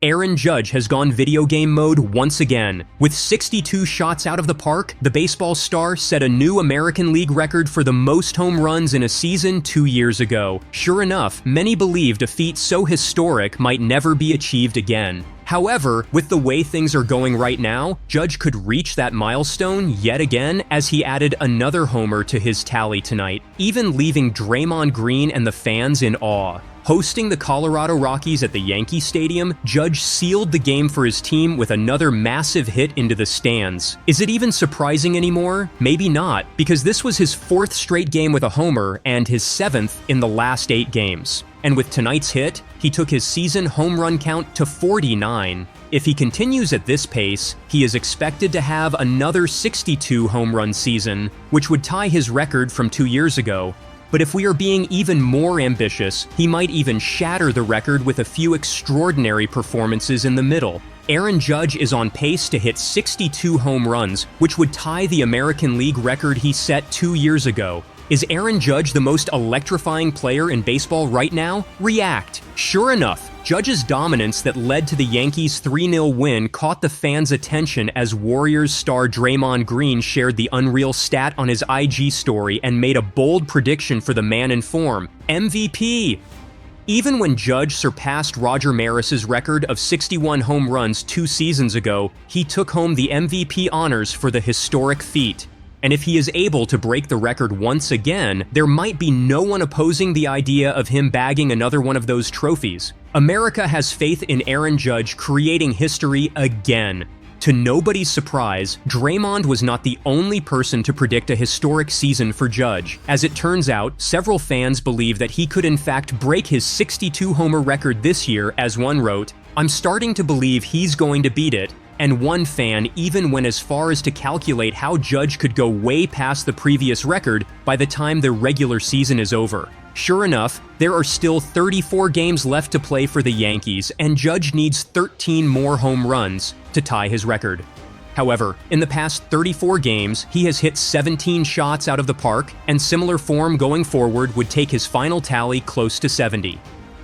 Aaron Judge has gone video game mode once again. With 62 shots out of the park, the baseball star set a new American League record for the most home runs in a season 2 years ago. Sure enough, many believed a feat so historic might never be achieved again. However, with the way things are going right now, Judge could reach that milestone yet again as he added another homer to his tally tonight, even leaving Draymond Green and the fans in awe. Hosting the Colorado Rockies at the Yankee Stadium, Judge sealed the game for his team with another massive hit into the stands. Is it even surprising anymore? Maybe not, because this was his 4th straight game with a homer and his 7th in the last 8 games. And with tonight's hit, he took his season home run count to 49. If he continues at this pace, he is expected to have another 62 home run season, which would tie his record from 2 years ago. But if we are being even more ambitious, he might even shatter the record with a few extraordinary performances in the middle. Aaron Judge is on pace to hit 62 home runs, which would tie the American League record he set 2 years ago. Is Aaron Judge the most electrifying player in baseball right now? React. Sure enough, Judge's dominance that led to the Yankees' 3-0 win caught the fans' attention as Warriors star Draymond Green shared the unreal stat on his IG story and made a bold prediction for the man in form: MVP! Even when Judge surpassed Roger Maris's record of 61 home runs 2 seasons ago, he took home the MVP honors for the historic feat. And if he is able to break the record once again, there might be no one opposing the idea of him bagging another one of those trophies. America has faith in Aaron Judge creating history again. To nobody's surprise, Draymond was not the only person to predict a historic season for Judge. As it turns out, several fans believe that he could in fact break his 62-homer record this year, as one wrote, "I'm starting to believe he's going to beat it." And one fan even went as far as to calculate how Judge could go way past the previous record by the time the regular season is over. Sure enough, there are still 34 games left to play for the Yankees, and Judge needs 13 more home runs to tie his record. However, in the past 34 games, he has hit 17 shots out of the park, and similar form going forward would take his final tally close to 70.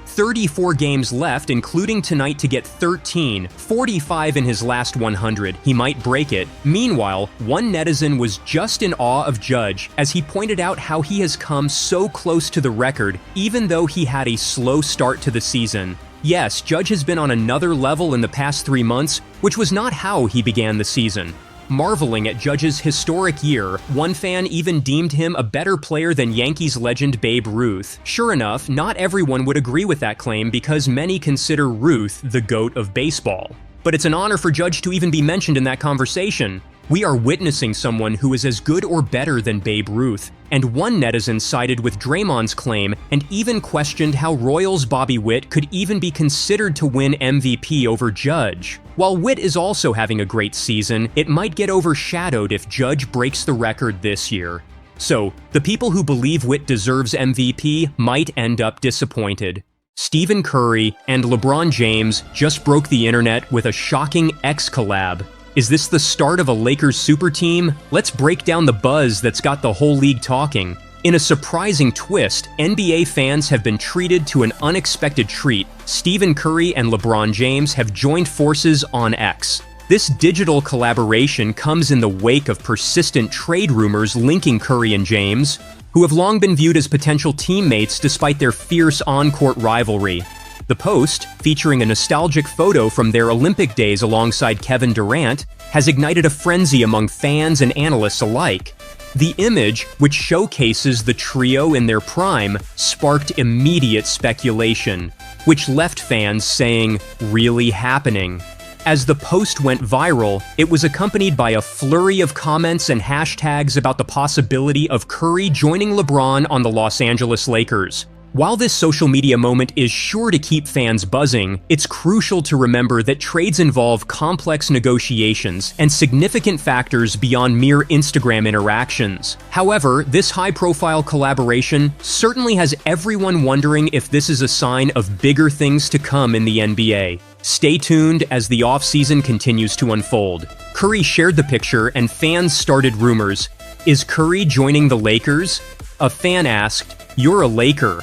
34 games left, including tonight to get 13, 45 in his last 100. He might break it. Meanwhile, one netizen was just in awe of Judge as he pointed out how he has come so close to the record, even though he had a slow start to the season. Yes, Judge has been on another level in the past 3 months, which was not how he began the season. Marveling at Judge's historic year, one fan even deemed him a better player than Yankees legend Babe Ruth. Sure enough, not everyone would agree with that claim because many consider Ruth the GOAT of baseball. But it's an honor for Judge to even be mentioned in that conversation. We are witnessing someone who is as good or better than Babe Ruth, and one netizen sided with Draymond's claim and even questioned how Royals' Bobby Witt could even be considered to win MVP over Judge. While Witt is also having a great season, it might get overshadowed if Judge breaks the record this year. So, the people who believe Witt deserves MVP might end up disappointed. Stephen Curry and LeBron James just broke the internet with a shocking X collab. Is this the start of a Lakers super team? Let's break down the buzz that's got the whole league talking. In a surprising twist, NBA fans have been treated to an unexpected treat. Stephen Curry and LeBron James have joined forces on X. This digital collaboration comes in the wake of persistent trade rumors linking Curry and James, who have long been viewed as potential teammates despite their fierce on-court rivalry. The post, featuring a nostalgic photo from their Olympic days alongside Kevin Durant, has ignited a frenzy among fans and analysts alike. The image, which showcases the trio in their prime, sparked immediate speculation, which left fans saying, "Really happening?" As the post went viral, it was accompanied by a flurry of comments and hashtags about the possibility of Curry joining LeBron on the Los Angeles Lakers. While this social media moment is sure to keep fans buzzing, it's crucial to remember that trades involve complex negotiations and significant factors beyond mere Instagram interactions. However, this high-profile collaboration certainly has everyone wondering if this is a sign of bigger things to come in the NBA. Stay tuned as the offseason continues to unfold. Curry shared the picture and fans started rumors. Is Curry joining the Lakers? A fan asked, "You're a Laker."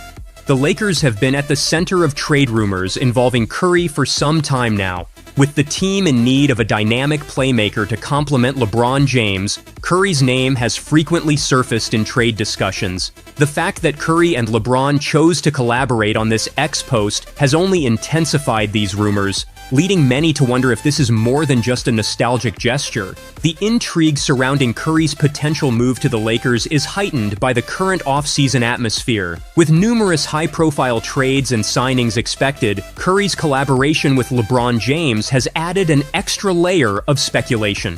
The Lakers have been at the center of trade rumors involving Curry for some time now. With the team in need of a dynamic playmaker to complement LeBron James, Curry's name has frequently surfaced in trade discussions. The fact that Curry and LeBron chose to collaborate on this X post has only intensified these rumors, leading many to wonder if this is more than just a nostalgic gesture. The intrigue surrounding Curry's potential move to the Lakers is heightened by the current offseason atmosphere. With numerous high-profile trades and signings expected, Curry's collaboration with LeBron James has added an extra layer of speculation.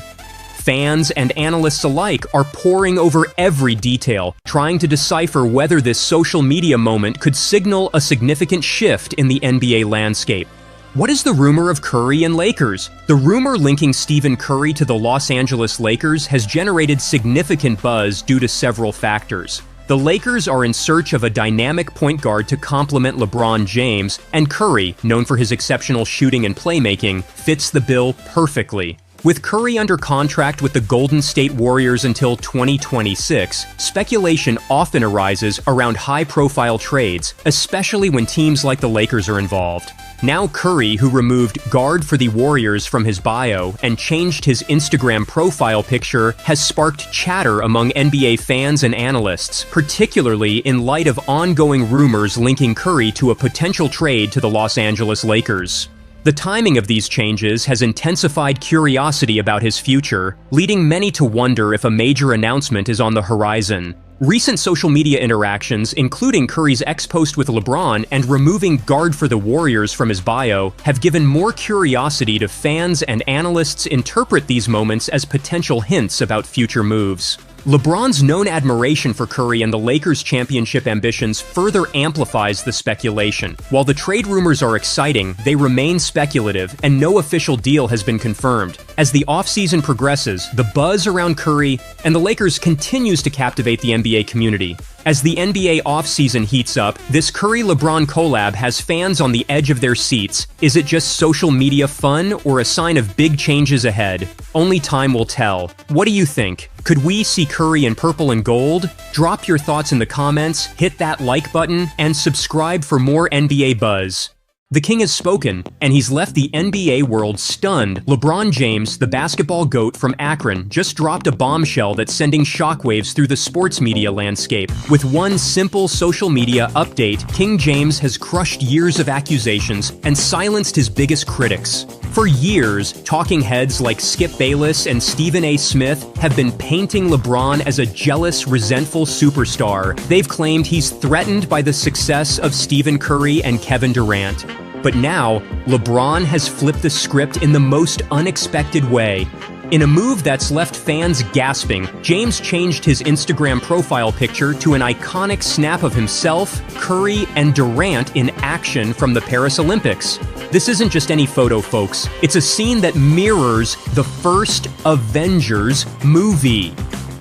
Fans and analysts alike are poring over every detail, trying to decipher whether this social media moment could signal a significant shift in the NBA landscape. What is the rumor of Curry and Lakers? The rumor linking Stephen Curry to the Los Angeles Lakers has generated significant buzz due to several factors. The Lakers are in search of a dynamic point guard to complement LeBron James, and Curry, known for his exceptional shooting and playmaking, fits the bill perfectly. With Curry under contract with the Golden State Warriors until 2026, speculation often arises around high-profile trades, especially when teams like the Lakers are involved. Now Curry, who removed "guard for the Warriors" from his bio and changed his Instagram profile picture, has sparked chatter among NBA fans and analysts, particularly in light of ongoing rumors linking Curry to a potential trade to the Los Angeles Lakers. The timing of these changes has intensified curiosity about his future, leading many to wonder if a major announcement is on the horizon. Recent social media interactions, including Curry's ex-post with LeBron and removing "guard for the Warriors" from his bio, have given more curiosity to fans, and analysts interpret these moments as potential hints about future moves. LeBron's known admiration for Curry and the Lakers' championship ambitions further amplifies the speculation. While the trade rumors are exciting, they remain speculative, and no official deal has been confirmed. As the offseason progresses, the buzz around Curry and the Lakers continues to captivate the NBA community. As the NBA offseason heats up, this Curry-LeBron collab has fans on the edge of their seats. Is it just social media fun or a sign of big changes ahead? Only time will tell. What do you think? Could we see Curry in purple and gold? Drop your thoughts in the comments, hit that like button, and subscribe for more NBA buzz. The king has spoken, and he's left the NBA world stunned. LeBron James, the basketball GOAT from Akron, just dropped a bombshell that's sending shockwaves through the sports media landscape. With one simple social media update, King James has crushed years of accusations and silenced his biggest critics. For years, talking heads like Skip Bayless and Stephen A. Smith have been painting LeBron as a jealous, resentful superstar. They've claimed he's threatened by the success of Stephen Curry and Kevin Durant. But now, LeBron has flipped the script in the most unexpected way. In a move that's left fans gasping, James changed his Instagram profile picture to an iconic snap of himself, Curry, and Durant in action from the Paris Olympics. This isn't just any photo, folks. It's a scene that mirrors the first Avengers movie.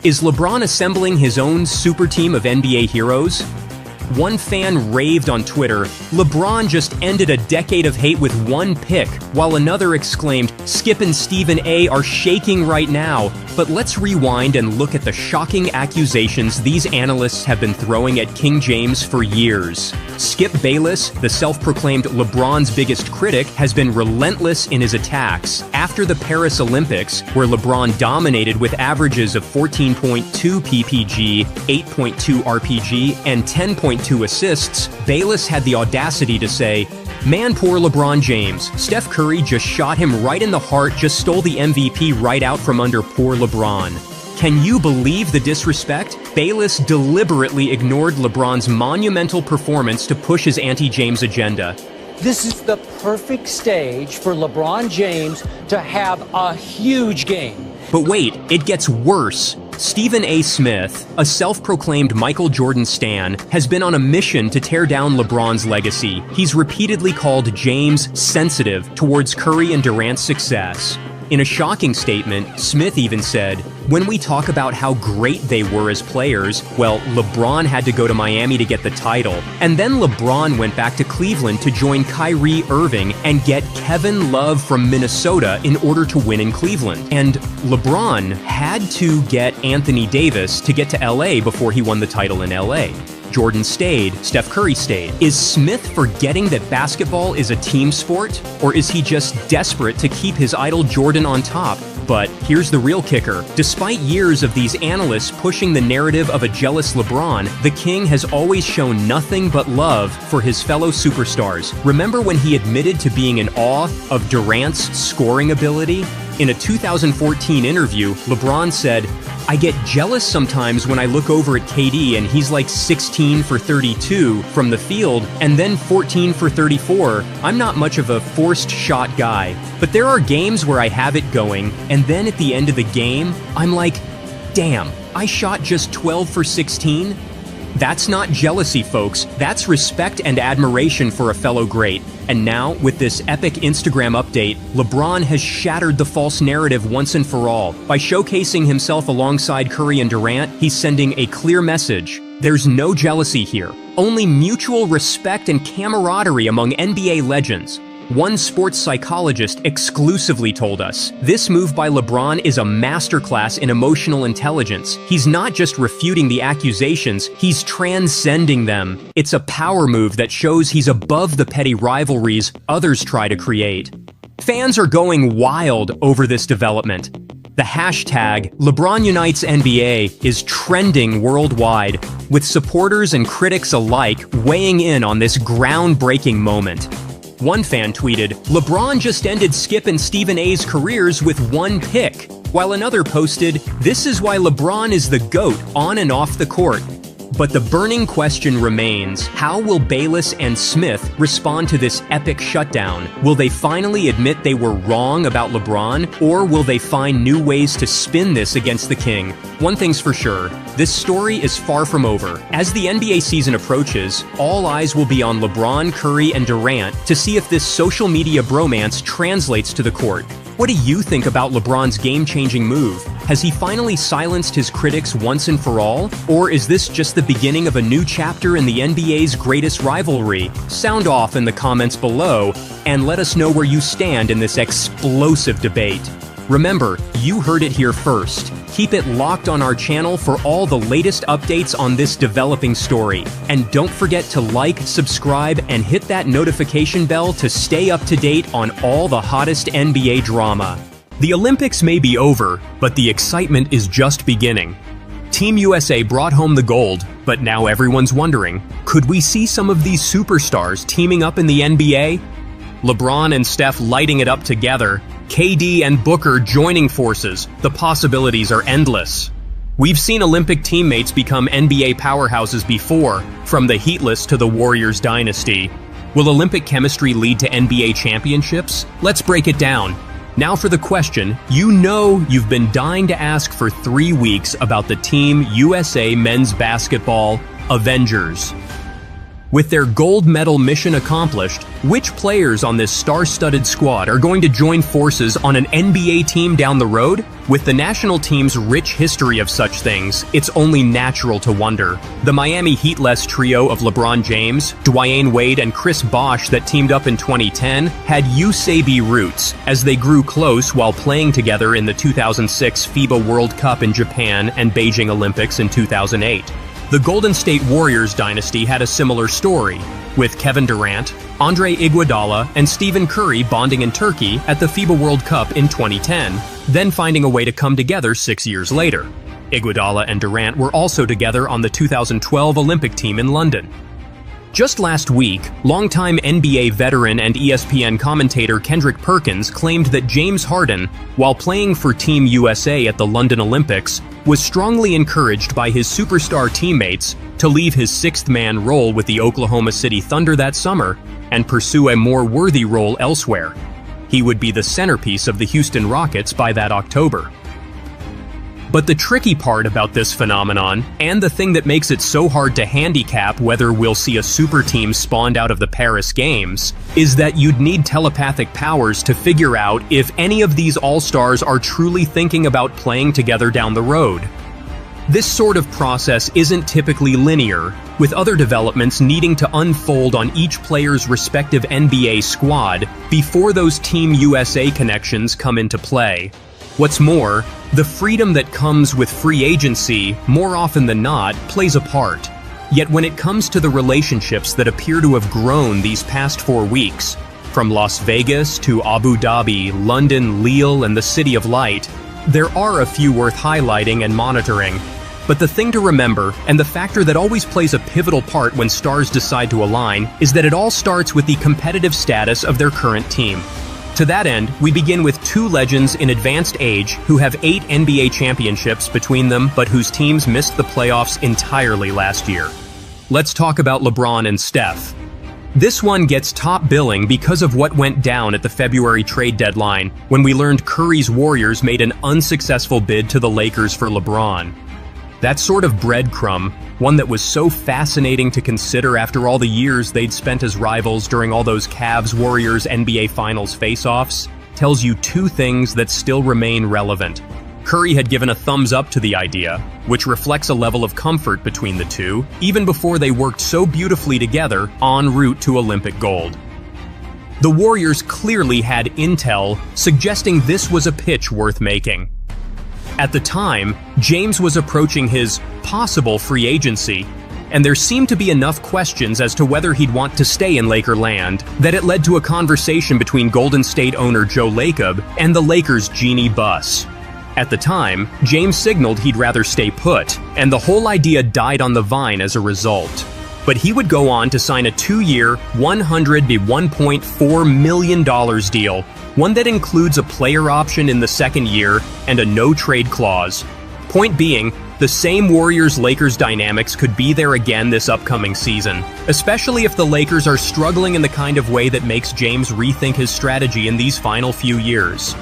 Is LeBron assembling his own super team of NBA heroes? One fan raved on Twitter, "LeBron just ended a decade of hate with one pick," while another exclaimed, "Skip and Stephen A are shaking right now." But let's rewind and look at the shocking accusations these analysts have been throwing at King James for years. Skip Bayless, the self-proclaimed LeBron's biggest critic, has been relentless in his attacks. After the Paris Olympics, where LeBron dominated with averages of 14.2 PPG, 8.2 RPG, and 10.2 assists, Bayless had the audacity to say, "Man, poor LeBron James. Steph Curry just shot him right in the heart, just stole the MVP right out from under poor LeBron." Can you believe the disrespect? Bayless deliberately ignored LeBron's monumental performance to push his anti-James agenda. This is the perfect stage for LeBron James to have a huge game. But wait, it gets worse. Stephen A. Smith, a self-proclaimed Michael Jordan stan, has been on a mission to tear down LeBron's legacy. He's repeatedly called James sensitive towards Curry and Durant's success. In a shocking statement, Smith even said, "When we talk about how great they were as players, well, LeBron had to go to Miami to get the title. And then LeBron went back to Cleveland to join Kyrie Irving and get Kevin Love from Minnesota in order to win in Cleveland. And LeBron had to get Anthony Davis to get to LA before he won the title in LA. Jordan stayed, Steph Curry stayed. Is Smith forgetting that basketball is a team sport? Or is he just desperate to keep his idol Jordan on top? But here's the real kicker. Despite years of these analysts pushing the narrative of a jealous LeBron, the King has always shown nothing but love for his fellow superstars. Remember when he admitted to being in awe of Durant's scoring ability? In a 2014 interview, LeBron said, "I get jealous sometimes when I look over at KD and he's like 16 for 32 from the field and then 14 for 34. I'm not much of a forced shot guy. But there are games where I have it going, and then at the end of the game, I'm like, damn, I shot just 12 for 16? That's not jealousy, folks. That's respect and admiration for a fellow great. And now, with this epic Instagram update, LeBron has shattered the false narrative once and for all. By showcasing himself alongside Curry and Durant, he's sending a clear message. There's no jealousy here, only mutual respect and camaraderie among NBA legends. One sports psychologist exclusively told us, this move by LeBron is a masterclass in emotional intelligence. He's not just refuting the accusations, he's transcending them. It's a power move that shows he's above the petty rivalries others try to create. Fans are going wild over this development. The hashtag LeBronUnitesNBA is trending worldwide, with supporters and critics alike weighing in on this groundbreaking moment. One fan tweeted, "LeBron just ended Skip and Stephen A's careers with one pick," while another posted, "This is why LeBron is the GOAT on and off the court." But the burning question remains, how will Bayless and Smith respond to this epic shutdown? Will they finally admit they were wrong about LeBron, or will they find new ways to spin this against the King? One thing's for sure, this story is far from over. As the NBA season approaches, all eyes will be on LeBron, Curry, and Durant to see if this social media bromance translates to the court. What do you think about LeBron's game-changing move? Has he finally silenced his critics once and for all? Or is this just the beginning of a new chapter in the NBA's greatest rivalry? Sound off in the comments below and let us know where you stand in this explosive debate. Remember, you heard it here first. Keep it locked on our channel for all the latest updates on this developing story. And don't forget to like, subscribe, and hit that notification bell to stay up to date on all the hottest NBA drama. The Olympics may be over, but the excitement is just beginning. Team USA brought home the gold, but now everyone's wondering, could we see some of these superstars teaming up in the NBA? LeBron and Steph lighting it up together, KD and Booker joining forces, the possibilities are endless. We've seen Olympic teammates become NBA powerhouses before, from the Heatless to the Warriors dynasty. Will Olympic chemistry lead to NBA championships? Let's break it down. Now for the question you know you've been dying to ask for 3 weeks about the Team USA men's basketball Avengers. With their gold medal mission accomplished, which players on this star-studded squad are going to join forces on an NBA team down the road? With the national team's rich history of such things, it's only natural to wonder. The Miami Heat-less trio of LeBron James, Dwyane Wade, and Chris Bosh that teamed up in 2010 had USAB roots, as they grew close while playing together in the 2006 FIBA World Cup in Japan and Beijing Olympics in 2008. The Golden State Warriors dynasty had a similar story, with Kevin Durant, Andre Iguodala, and Stephen Curry bonding in Turkey at the FIBA World Cup in 2010, then finding a way to come together 6 years later. Iguodala and Durant were also together on the 2012 Olympic team in London. Just last week, longtime NBA veteran and ESPN commentator Kendrick Perkins claimed that James Harden, while playing for Team USA at the London Olympics, was strongly encouraged by his superstar teammates to leave his sixth-man role with the Oklahoma City Thunder that summer and pursue a more worthy role elsewhere. He would be the centerpiece of the Houston Rockets by that October. But the tricky part about this phenomenon, and the thing that makes it so hard to handicap whether we'll see a super team spawned out of the Paris Games, is that you'd need telepathic powers to figure out if any of these all-stars are truly thinking about playing together down the road. This sort of process isn't typically linear, with other developments needing to unfold on each player's respective NBA squad before those Team USA connections come into play. What's more, the freedom that comes with free agency, more often than not, plays a part. Yet when it comes to the relationships that appear to have grown these past 4 weeks, from Las Vegas to Abu Dhabi, London, Lille, and the City of Light, there are a few worth highlighting and monitoring. But the thing to remember, and the factor that always plays a pivotal part when stars decide to align, is that it all starts with the competitive status of their current team. To that end, we begin with two legends in advanced age who have 8 NBA championships between them, but whose teams missed the playoffs entirely last year. Let's talk about LeBron and Steph. This one gets top billing because of what went down at the February trade deadline, when we learned Curry's Warriors made an unsuccessful bid to the Lakers for LeBron. That sort of breadcrumb, one that was so fascinating to consider after all the years they'd spent as rivals during all those Cavs-Warriors NBA Finals face-offs, tells you two things that still remain relevant. Curry had given a thumbs up to the idea, which reflects a level of comfort between the two, even before they worked so beautifully together en route to Olympic gold. The Warriors clearly had intel suggesting this was a pitch worth making. At the time, James was approaching his possible free agency, and there seemed to be enough questions as to whether he'd want to stay in Lakerland that it led to a conversation between Golden State owner Joe Lacob and the Lakers' Jeannie Buss. At the time, James signaled he'd rather stay put, and the whole idea died on the vine as a result. But he would go on to sign a 2-year, $101.4 million deal, one that includes a player option in the second year and a no-trade clause. Point being, the same Warriors-Lakers dynamics could be there again this upcoming season, especially if the Lakers are struggling in the kind of way that makes James rethink his strategy in these final few years.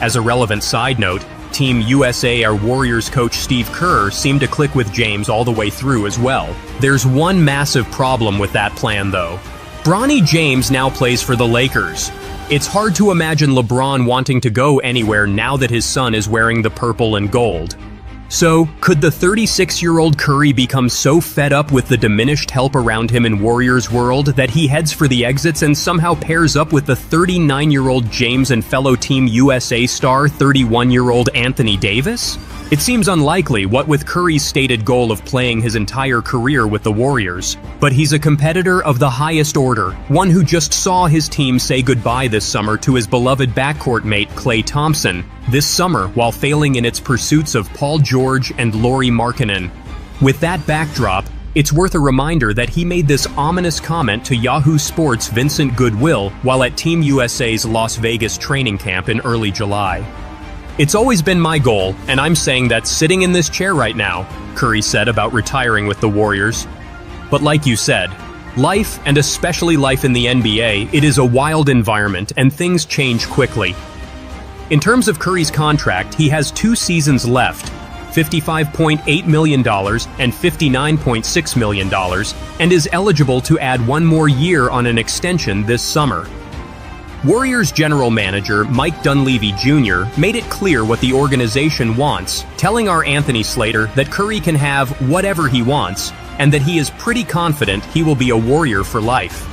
As a relevant side note, Team USA, our Warriors coach Steve Kerr, seemed to click with James all the way through as well. There's one massive problem with that plan, though. Bronny James now plays for the Lakers. It's hard to imagine LeBron wanting to go anywhere now that his son is wearing the purple and gold. So, could the 36-year-old Curry become so fed up with the diminished help around him in Warriors world that he heads for the exits and somehow pairs up with the 39-year-old James and fellow Team USA star 31-year-old Anthony Davis? It seems unlikely, what with Curry's stated goal of playing his entire career with the Warriors. But he's a competitor of the highest order, one who just saw his team say goodbye this summer to his beloved backcourt mate Klay Thompson, this summer while failing in its pursuits of Paul George and Lauri Markkanen. With that backdrop, it's worth a reminder that he made this ominous comment to Yahoo Sports' Vincent Goodwill while at Team USA's Las Vegas training camp in early July. "It's always been my goal, and I'm saying that sitting in this chair right now," Curry said about retiring with the Warriors. But like you said, life, and especially life in the NBA, it is a wild environment and things change quickly. In terms of Curry's contract, he has 2 seasons left, $55.8 million and $59.6 million, and is eligible to add 1 more year on an extension this summer. Warriors general manager Mike Dunleavy Jr. made it clear what the organization wants, telling our Anthony Slater that Curry can have whatever he wants, and that he is pretty confident he will be a Warrior for life.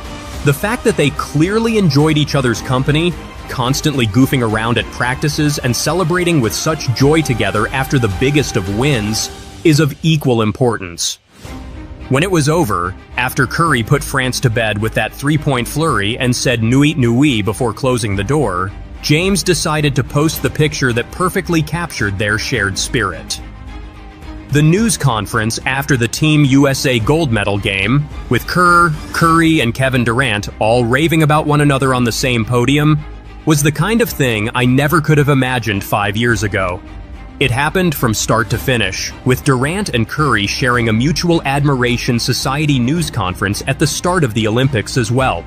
The fact that they clearly enjoyed each other's company, constantly goofing around at practices and celebrating with such joy together after the biggest of wins, is of equal importance. When it was over, after Curry put France to bed with that 3-point flurry and said "Nuit Nuit" before closing the door, James decided to post the picture that perfectly captured their shared spirit. The news conference after the Team USA gold medal game, with Kerr, Curry, and Kevin Durant all raving about one another on the same podium, was the kind of thing I never could have imagined 5 years ago. It happened from start to finish, with Durant and Curry sharing a Mutual Admiration Society news conference at the start of the Olympics as well.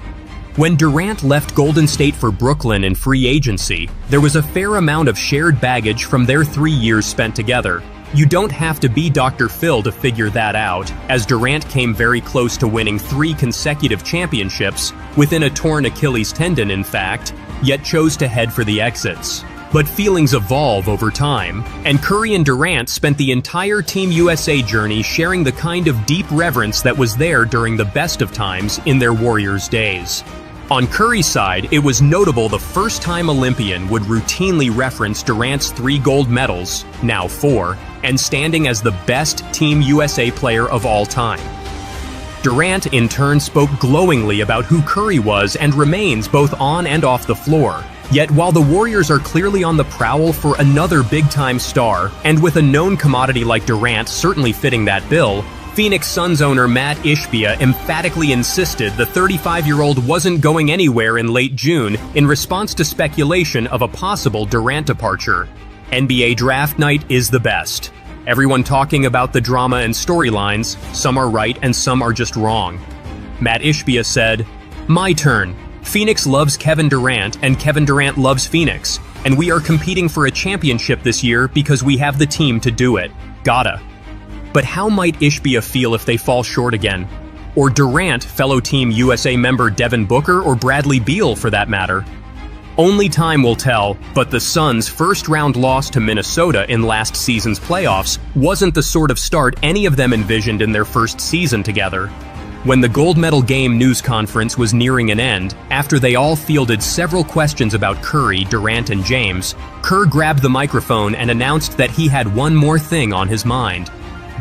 When Durant left Golden State for Brooklyn in free agency, there was a fair amount of shared baggage from their 3 years spent together. You don't have to be Dr. Phil to figure that out, as Durant came very close to winning 3 consecutive championships, within a torn Achilles tendon in fact, yet chose to head for the exits. But feelings evolve over time, and Curry and Durant spent the entire Team USA journey sharing the kind of deep reverence that was there during the best of times in their Warriors days. On Curry's side, it was notable the first-time Olympian would routinely reference Durant's 3 gold medals, now 4, and standing as the best Team USA player of all time. Durant, in turn, spoke glowingly about who Curry was and remains both on and off the floor. Yet while the Warriors are clearly on the prowl for another big-time star, and with a known commodity like Durant certainly fitting that bill, Phoenix Suns owner Matt Ishbia emphatically insisted the 35-year-old wasn't going anywhere in late June in response to speculation of a possible Durant departure. NBA draft night is the best. Everyone talking about the drama and storylines, some are right and some are just wrong. Matt Ishbia said, "My turn. Phoenix loves Kevin Durant and Kevin Durant loves Phoenix, and we are competing for a championship this year because we have the team to do it. Gotta." But how might Ishbia feel if they fall short again? Or Durant, fellow Team USA member Devin Booker, or Bradley Beal for that matter? Only time will tell, but the Suns' first-round loss to Minnesota in last season's playoffs wasn't the sort of start any of them envisioned in their first season together. When the Gold Medal Game news conference was nearing an end, after they all fielded several questions about Curry, Durant, and James, Kerr grabbed the microphone and announced that he had one more thing on his mind.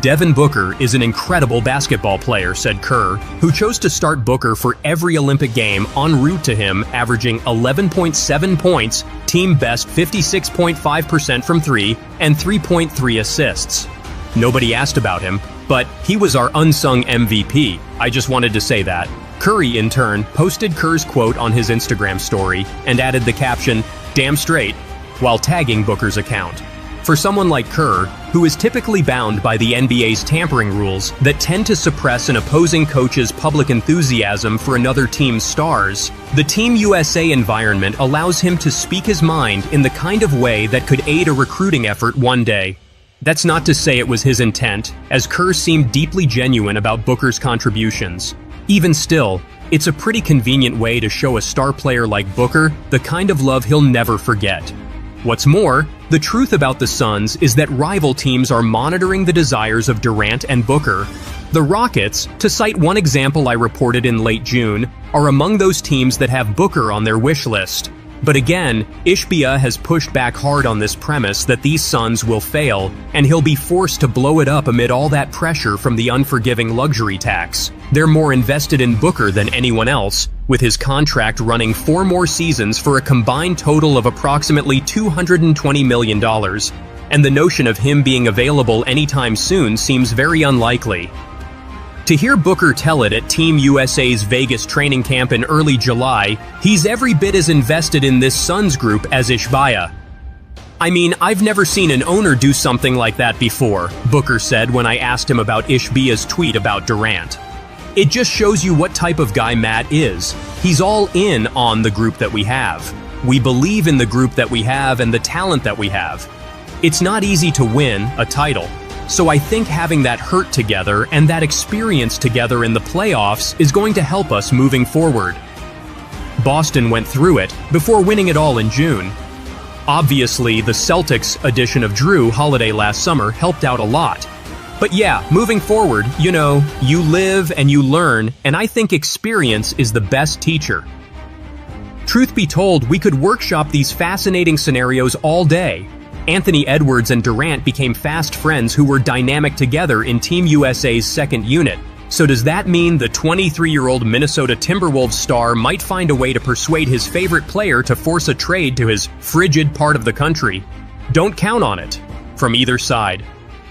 "Devin Booker is an incredible basketball player," said Kerr, who chose to start Booker for every Olympic game en route to him, averaging 11.7 points, team best 56.5% from three, and 3.3 assists. Nobody asked about him, but he was our unsung MVP. I just wanted to say that. Curry, in turn, posted Kerr's quote on his Instagram story and added the caption, "Damn straight," while tagging Booker's account. For someone like Kerr, who is typically bound by the NBA's tampering rules that tend to suppress an opposing coach's public enthusiasm for another team's stars, the Team USA environment allows him to speak his mind in the kind of way that could aid a recruiting effort one day. That's not to say it was his intent, as Kerr seemed deeply genuine about Booker's contributions. Even still, it's a pretty convenient way to show a star player like Booker the kind of love he'll never forget. What's more, the truth about the Suns is that rival teams are monitoring the desires of Durant and Booker. The Rockets, to cite one example I reported in late June, are among those teams that have Booker on their wish list. But again, Ishbia has pushed back hard on this premise that these Suns will fail, and he'll be forced to blow it up amid all that pressure from the unforgiving luxury tax. They're more invested in Booker than anyone else, with his contract running 4 more seasons for a combined total of approximately $220 million, and the notion of him being available anytime soon seems very unlikely. To hear Booker tell it at Team USA's Vegas training camp in early July, he's every bit as invested in this Suns group as Ishbia. "I mean, I've never seen an owner do something like that before," Booker said when I asked him about Ishbia's tweet about Durant. "It just shows you what type of guy Matt is. He's all in on the group that we have. We believe in the group that we have and the talent that we have. It's not easy to win a title. So I think having that hurt together and that experience together in the playoffs is going to help us moving forward." Boston went through it before winning it all in June. Obviously, the Celtics' addition of Drew Holiday last summer helped out a lot. But yeah, moving forward, you know, you live and you learn, and I think experience is the best teacher. Truth be told, we could workshop these fascinating scenarios all day. Anthony Edwards and Durant became fast friends who were dynamic together in Team USA's second unit. So does that mean the 23-year-old Minnesota Timberwolves star might find a way to persuade his favorite player to force a trade to his frigid part of the country? Don't count on it, from either side.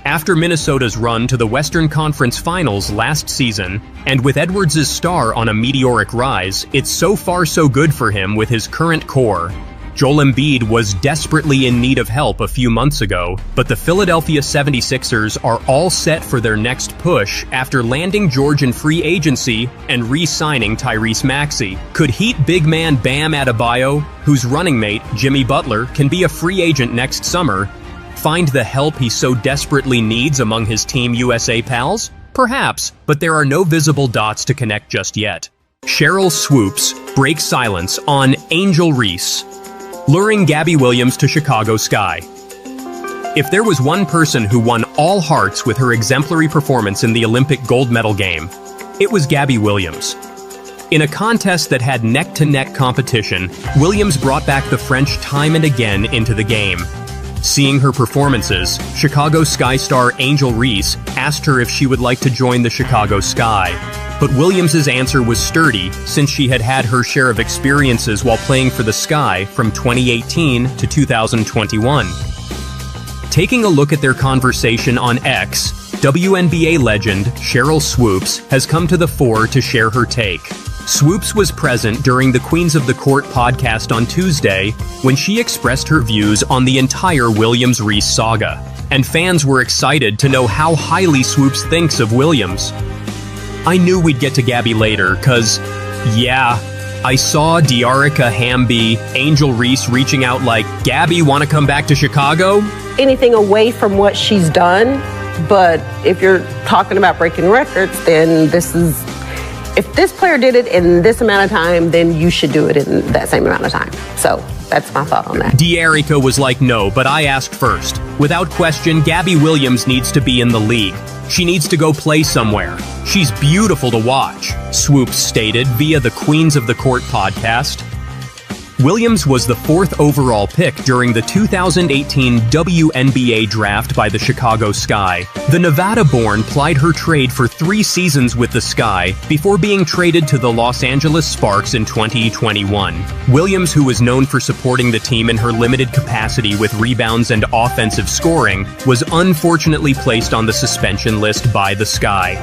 After Minnesota's run to the Western Conference Finals last season, and with Edwards' star on a meteoric rise, it's so far so good for him with his current core. Joel Embiid was desperately in need of help a few months ago, but the Philadelphia 76ers are all set for their next push after landing George in free agency and re-signing Tyrese Maxey. Could Heat big man Bam Adebayo, whose running mate, Jimmy Butler, can be a free agent next summer, find the help he so desperately needs among his Team USA pals? Perhaps, but there are no visible dots to connect just yet. Cheryl Swoops breaks silence on Angel Reese, luring Gabby Williams to Chicago Sky. If there was one person who won all hearts with her exemplary performance in the Olympic gold medal game, it was Gabby Williams. In a contest that had neck-to-neck competition, Williams brought back the French time and again into the game. Seeing her performances, Chicago Sky star Angel Reese asked her if she would like to join the Chicago Sky. but Williams' answer was sturdy since she had had her share of experiences while playing for the Sky from 2018 to 2021. Taking a look at their conversation on X, WNBA legend Sheryl Swoopes has come to the fore to share her take. Swoopes was present during the Queens of the Court podcast on Tuesday when she expressed her views on the entire Williams-Reese saga, and fans were excited to know how highly Swoopes thinks of Williams. I knew we'd get to Gabby later, cause, yeah, I saw Dearica Hamby, Angel Reese reaching out like, Gabby, wanna come back to Chicago? Anything away from what she's done, but if you're talking about breaking records, then if this player did it in this amount of time, then you should do it in that same amount of time. So that's my thought on that. Dearica was like, no, but I asked first. Without question, Gabby Williams needs to be in the league. She needs to go play somewhere. She's beautiful to watch, Swoopes stated via the Queens of the Court podcast. Williams was the 4th overall pick during the 2018 WNBA draft by the Chicago Sky. The Nevada-born plied her trade for 3 seasons with the Sky before being traded to the Los Angeles Sparks in 2021. Williams, who was known for supporting the team in her limited capacity with rebounds and offensive scoring, was unfortunately placed on the suspension list by the Sky.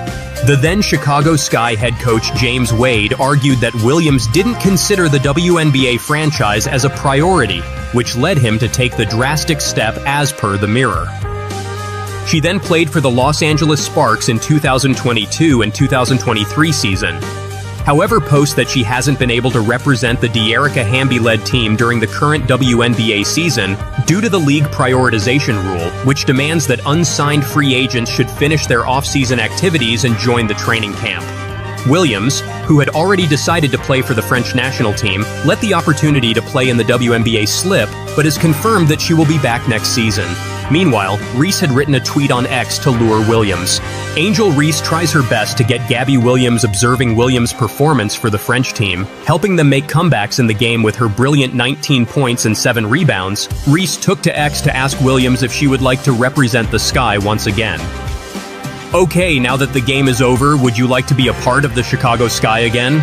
The then Chicago Sky head coach James Wade argued that Williams didn't consider the WNBA franchise as a priority, which led him to take the drastic step as per the Mirror. She then played for the Los Angeles Sparks in 2022 and 2023 season. However, posts that she hasn't been able to represent the Dearica Hamby-led team during the current WNBA season due to the league prioritization rule, which demands that unsigned free agents should finish their off-season activities and join the training camp. Williams, who had already decided to play for the French national team, let the opportunity to play in the WNBA slip, but has confirmed that she will be back next season. Meanwhile, Reese had written a tweet on X to lure Williams. Angel Reese tries her best to get Gabby Williams observing Williams' performance for the French team, helping them make comebacks in the game with her brilliant 19 points and 7 rebounds. Reese took to X to ask Williams if she would like to represent the Sky once again. Okay, now that the game is over, would you like to be a part of the Chicago Sky again?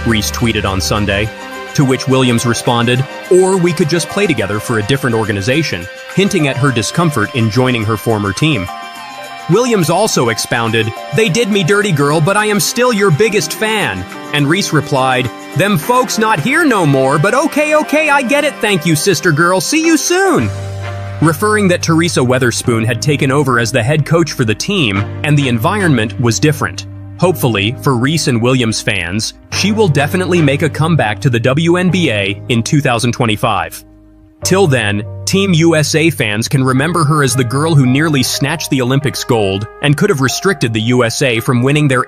Reese tweeted on Sunday, to which Williams responded, or we could just play together for a different organization, hinting at her discomfort in joining her former team. Williams also expounded, they did me dirty, girl, but I am still your biggest fan. And Reese replied, them folks not here no more, but okay, I get it, thank you, sister girl, see you soon. Referring that Teresa Weatherspoon had taken over as the head coach for the team, and the environment was different. Hopefully, for Reese and Williams fans, she will definitely make a comeback to the WNBA in 2025. Till then, Team USA fans can remember her as the girl who nearly snatched the Olympics gold and could have restricted the USA from winning their